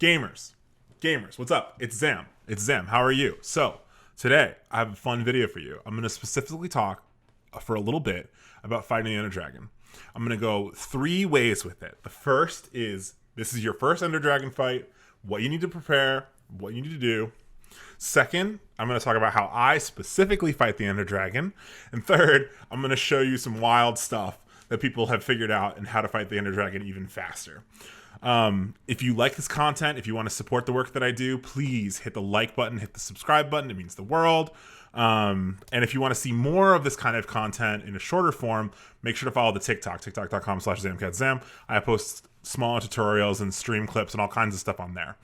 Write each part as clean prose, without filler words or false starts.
Gamers, what's up? It's Zam. How are you? So, today, I have a fun video for you. I'm going to specifically talk for a little bit about fighting the Ender Dragon. I'm going to go 3 ways with it. The first is, this is your first Ender Dragon fight, what you need to prepare, what you need to do. Second, I'm going to talk about how I specifically fight the Ender Dragon. And third, I'm going to show you some wild stuff that people have figured out and how to fight the Ender Dragon even faster. If you like this content, if you want to support the work that I do, please hit the like button, hit the subscribe button. It means the world. And if you want to see more of this kind of content in a shorter form, make sure to follow the tiktok.com/zamcatzam. I post small tutorials and stream clips and all kinds of stuff on there.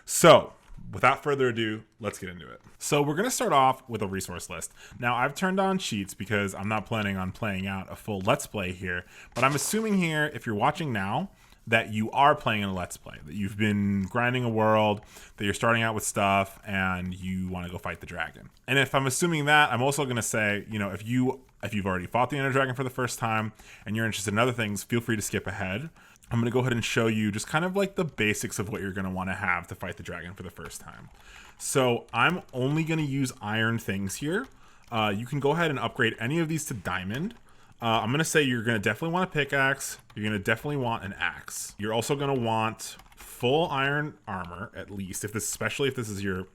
So without further ado, let's get into it. So we're going to start off with a resource list. Now, I've turned on cheats because I'm not planning on playing out a full Let's Play here, but I'm assuming here, if you're watching now, that you are playing in a Let's Play, that you've been grinding a world, that you're starting out with stuff, and you want to go fight the dragon. And if I'm assuming that, I'm also going to say, you know, if you've already fought the Ender Dragon for the first time, and you're interested in other things, feel free to skip ahead. I'm going to go ahead and show you just kind of like the basics of what you're going to want to have to fight the dragon for the first time. So I'm only going to use iron things here. You can go ahead and upgrade any of these to diamond. I'm going to say you're going to definitely want a pickaxe. You're going to definitely want an axe. You're also going to want full iron armor, at least, especially if this is your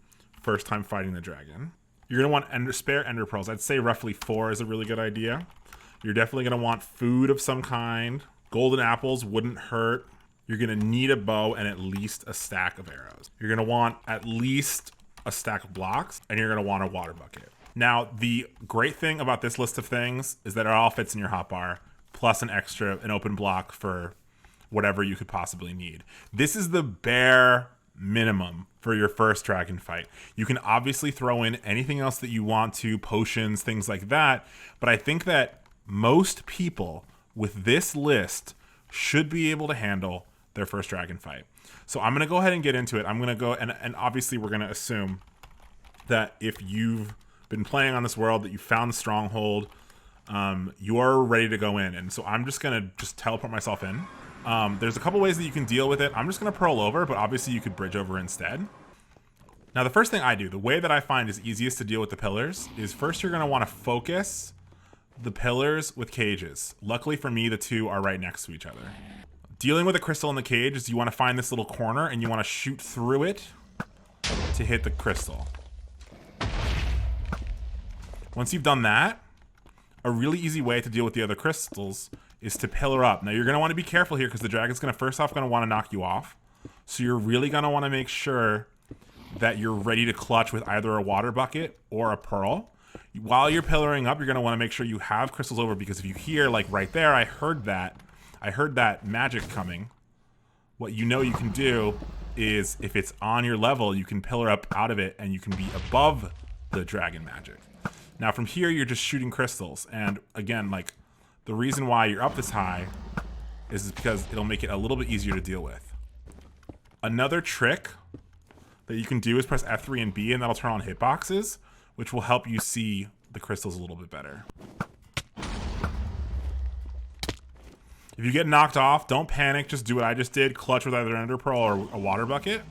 first time fighting the dragon. You're going to want spare ender pearls. I'd say roughly 4 is a really good idea. You're definitely going to want food of some kind. Golden apples wouldn't hurt. You're going to need a bow and at least a stack of arrows. You're going to want at least a stack of blocks, and you're going to want a water bucket. Now, the great thing about this list of things is that it all fits in your hotbar, plus an open block for whatever you could possibly need. This is the bare minimum for your first dragon fight. You can obviously throw in anything else that you want to, potions, things like that, but I think that most people with this list should be able to handle their first dragon fight. So I'm going to go ahead and get into it. I'm going to go, and obviously we're going to assume that if you've been playing on this world, that you found the stronghold, you're ready to go in. And so I'm just going to teleport myself in. There's a couple ways that you can deal with it. I'm just going to pearl over, but obviously you could bridge over instead. Now, the first thing I do, the way that I find is easiest to deal with the pillars, is first you're going to want to focus the pillars with cages. Luckily for me, the two are right next to each other. Dealing with a crystal in the cage is you want to find this little corner and you want to shoot through it to hit the crystal. Once you've done that, a really easy way to deal with the other crystals is to pillar up. Now, you're going to want to be careful here because the dragon's going to first off want to knock you off. So you're really going to want to make sure that you're ready to clutch with either a water bucket or a pearl. While you're pillaring up, you're going to want to make sure you have crystals over, because if you hear, like right there, I heard that magic coming. What you can do is, if it's on your level, you can pillar up out of it and you can be above the dragon magic. Now from here, you're just shooting crystals. And again, like, the reason why you're up this high is because it'll make it a little bit easier to deal with. Another trick that you can do is press F3 and B, and that'll turn on hitboxes, which will help you see the crystals a little bit better. If you get knocked off, don't panic. Just do what I just did. Clutch with either an ender pearl or a water bucket.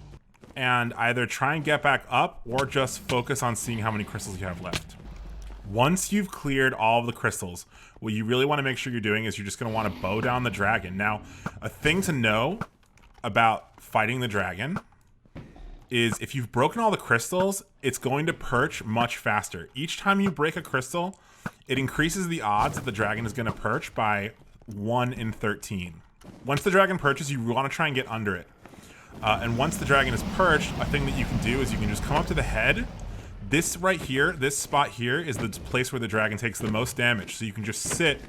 And either try and get back up or just focus on seeing how many crystals you have left. Once you've cleared all of the crystals, what you really want to make sure you're doing is you're just going to want to bow down the dragon. Now, a thing to know about fighting the dragon is if you've broken all the crystals, it's going to perch much faster. Each time you break a crystal, it increases the odds that the dragon is going to perch by 1 in 13. Once the dragon perches, you want to try and get under it. And once the dragon is perched, a thing that you can do is you can just come up to the head. This right here, this spot here, is the place where the dragon takes the most damage. So you can just sit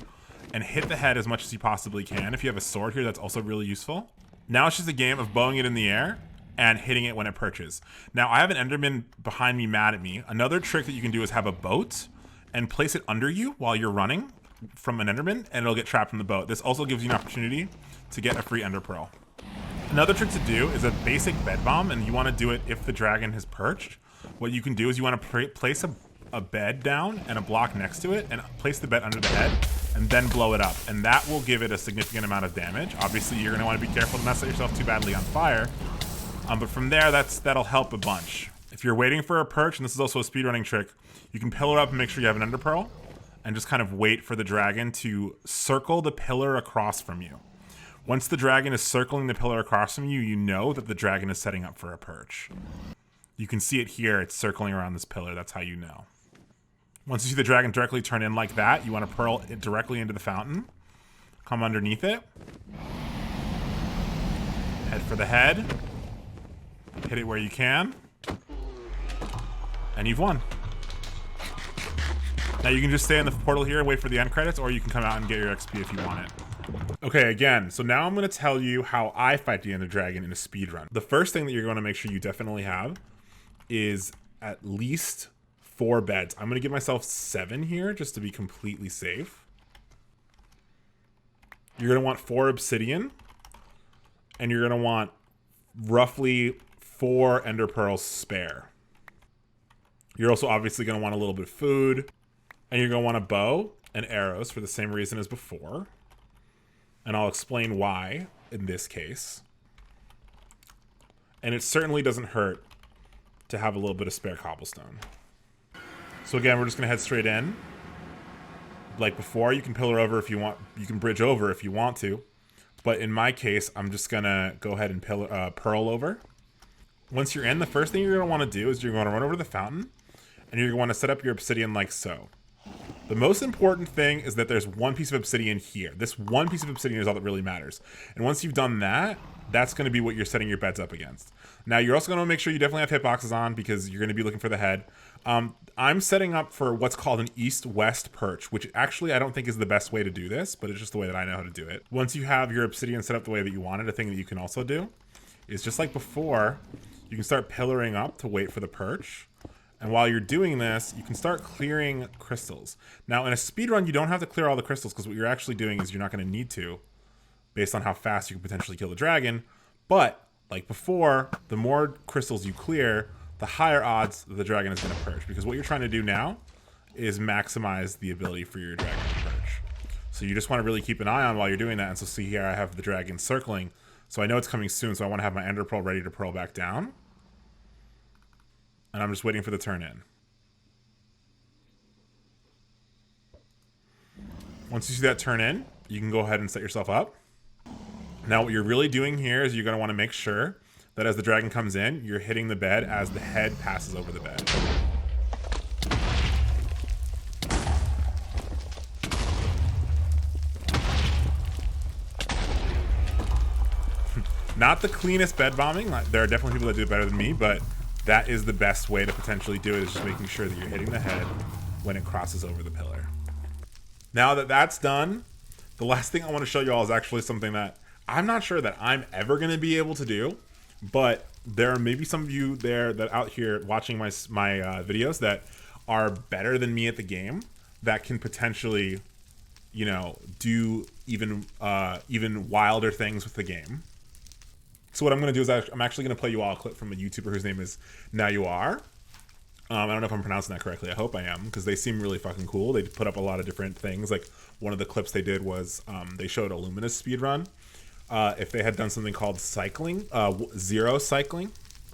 and hit the head as much as you possibly can. If you have a sword here, that's also really useful. Now it's just a game of bowing it in the air and hitting it when it perches. Now, I have an enderman behind me mad at me. Another trick that you can do is have a boat and place it under you while you're running from an enderman, and it'll get trapped in the boat. This also gives you an opportunity to get a free ender pearl. Another trick to do is a basic bed bomb, and you want to do it if the dragon has perched. What you can do is you want to place a bed down and a block next to it, and place the bed under the head, and then blow it up. And that will give it a significant amount of damage. Obviously, you're going to want to be careful to not set yourself too badly on fire. But from there, that'll help a bunch. If you're waiting for a perch, and this is also a speedrunning trick, you can pillar up and make sure you have an ender pearl, and just kind of wait for the dragon to circle the pillar across from you. Once the dragon is circling the pillar across from you, you know that the dragon is setting up for a perch. You can see it here, it's circling around this pillar, that's how you know. Once you see the dragon directly turn in like that, you want to pearl it directly into the fountain. Come underneath it. Head for the head. Hit it where you can. And you've won. Now you can just stay in the portal here and wait for the end credits, or you can come out and get your XP if you want it. Okay, again, so now I'm going to tell you how I fight the Ender Dragon in a speedrun. The first thing that you're going to make sure you definitely have is at least 4 beds. I'm going to give myself 7 here just to be completely safe. You're going to want 4 obsidian, and you're going to want roughly 4 ender pearls spare. You're also obviously going to want a little bit of food, and you're going to want a bow and arrows for the same reason as before. And I'll explain why in this case. And it certainly doesn't hurt to have a little bit of spare cobblestone. So again, we're just gonna head straight in. Like before, you can pillar over if you want, you can bridge over if you want to. But in my case, I'm just gonna go ahead and pearl over. Once you're in, the first thing you're gonna wanna do is you're gonna run over to the fountain, and you're gonna wanna set up your obsidian like so. The most important thing is that there's 1 piece of obsidian here. This 1 piece of obsidian is all that really matters. And once you've done that, that's going to be what you're setting your beds up against. Now, you're also going to make sure you definitely have hitboxes on because you're going to be looking for the head. I'm setting up for what's called an east-west perch, which actually I don't think is the best way to do this, but it's just the way that I know how to do it. Once you have your obsidian set up the way that you want it, a thing that you can also do is just like before, you can start pillaring up to wait for the perch. And while you're doing this, you can start clearing crystals. Now, in a speedrun, you don't have to clear all the crystals because what you're actually doing is you're not going to need to, based on how fast you can potentially kill the dragon. But, like before, the more crystals you clear, the higher odds that the dragon is going to perch. Because what you're trying to do now is maximize the ability for your dragon to perch. So you just want to really keep an eye on while you're doing that. And so see here, I have the dragon circling. So I know it's coming soon, so I want to have my ender pearl ready to pearl back down. And I'm just waiting for the turn in. Once you see that turn in, you can go ahead and set yourself up. Now what you're really doing here is you're going to want to make sure that as the dragon comes in, you're hitting the bed as the head passes over the bed. Not the cleanest bed bombing. There are definitely people that do it better than me, but that is the best way to potentially do it, is just making sure that you're hitting the head when it crosses over the pillar. Now that that's done, the last thing I want to show you all is actually something that I'm not sure that I'm ever going to be able to do, but there are maybe some of you there that out here watching my videos that are better than me at the game that can potentially, you know, do even wilder things with the game. So what I'm going to do is I'm actually going to play you all a clip from a YouTuber whose name is Now You Are. I don't know if I'm pronouncing that correctly. I hope I am, because they seem really fucking cool. They put up a lot of different things. Like one of the clips they did was they showed Illumina's speedrun. If they had done something called cycling, zero cycling.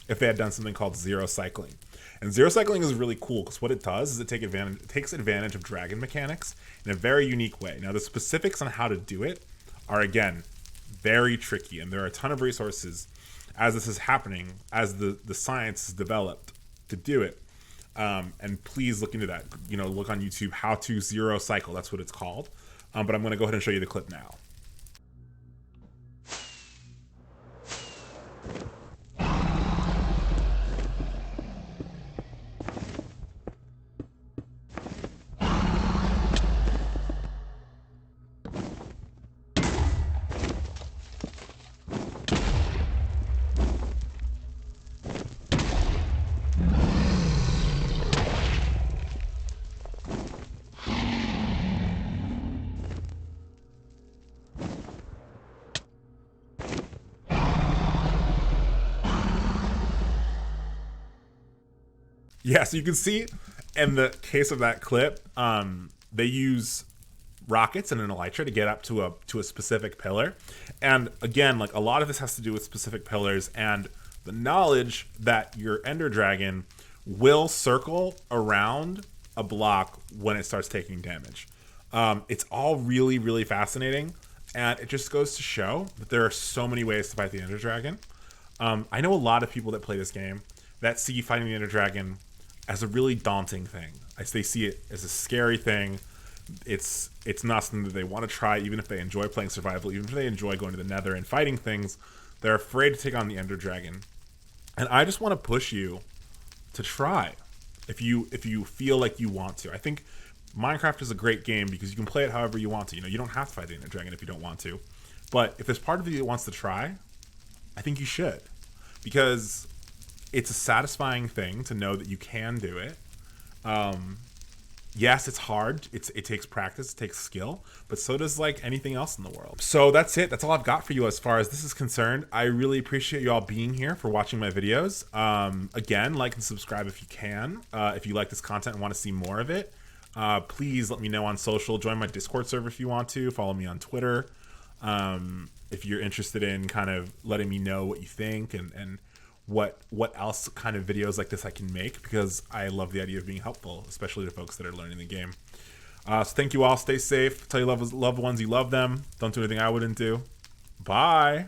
If they had done something called zero cycling. And zero cycling is really cool because what it does is it takes advantage of dragon mechanics in a very unique way. Now the specifics on how to do it are, again, very tricky, and there are a ton of resources as this is happening, as the science is developed to do it. And please look into that. You know, look on YouTube, how to zero cycle. That's what it's called. But I'm going to go ahead and show you the clip now. Yeah, so you can see in the case of that clip, they use rockets and an elytra to get up to a specific pillar. And again, like a lot of this has to do with specific pillars, and The knowledge that your ender dragon will circle around a block when it starts taking damage. It's all really, really fascinating, and it just goes to show that there are so many ways to fight the ender dragon. I know a lot of people that play this game that see fighting the ender dragon as a really daunting thing. They see it as a scary thing. It's not something that they want to try, even if they enjoy playing survival, even if they enjoy going to the nether and fighting things. They're afraid to take on the ender dragon. And I just want to push you to try if you feel like you want to. I think Minecraft is a great game because you can play it however you want to. You don't have to fight the ender dragon if you don't want to. But if there's part of you that wants to try, I think you should. Because it's a satisfying thing to know that you can do it. Yes, it's hard. It takes practice, it takes skill, but so does like anything else in the world. So that's it. That's all I've got for you as far as this is concerned. I really appreciate you all being here for watching my videos. Again, like and subscribe if you can. If you like this content and want to see more of it, please let me know on social. Join my Discord server if you want to. Follow me on Twitter. If you're interested in kind of letting me know what you think and what else kind of videos like this I can make, because I love the idea of being helpful, especially to folks that are learning the game. So thank you all. Stay safe. Tell your loved ones you love them. Don't do anything I wouldn't do. Bye.